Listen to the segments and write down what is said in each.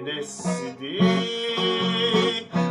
decidir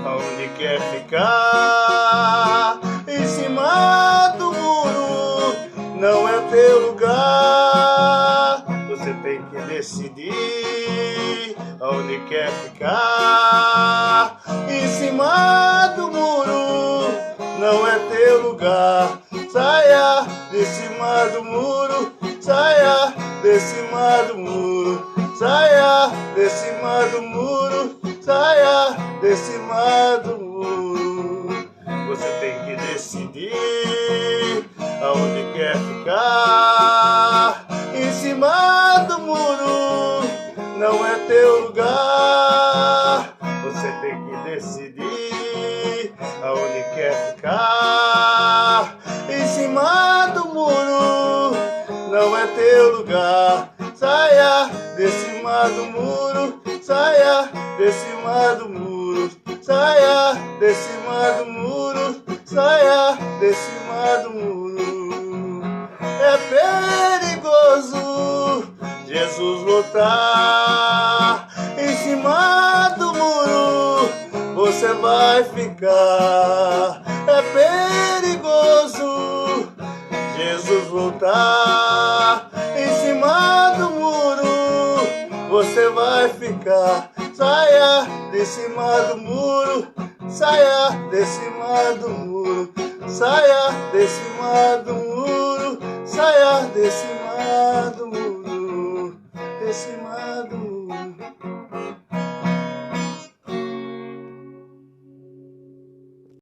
aonde quer ficar. Em cima do muro não é teu lugar. Você tem que decidir aonde quer ficar. Em cima do muro não é teu lugar. Saia de cima do muro, saia de cima do muro, saia de cima do muro, saia de cima do muro. Você tem que decidir aonde quer ficar. Em cima do muro não é teu lugar. Você tem que decidir aonde quer ficar. Em cima do muro não é teu lugar. Saia de cima do muro, saia de cima do muro, saia de cima do muro, saia de cima do muro. É perigoso Jesus lutar. Em cima do muro você vai ficar. É perigoso Jesus voltar. Em cima do muro você vai ficar. Saia de cima do muro, saia de cima do muro, saia de cima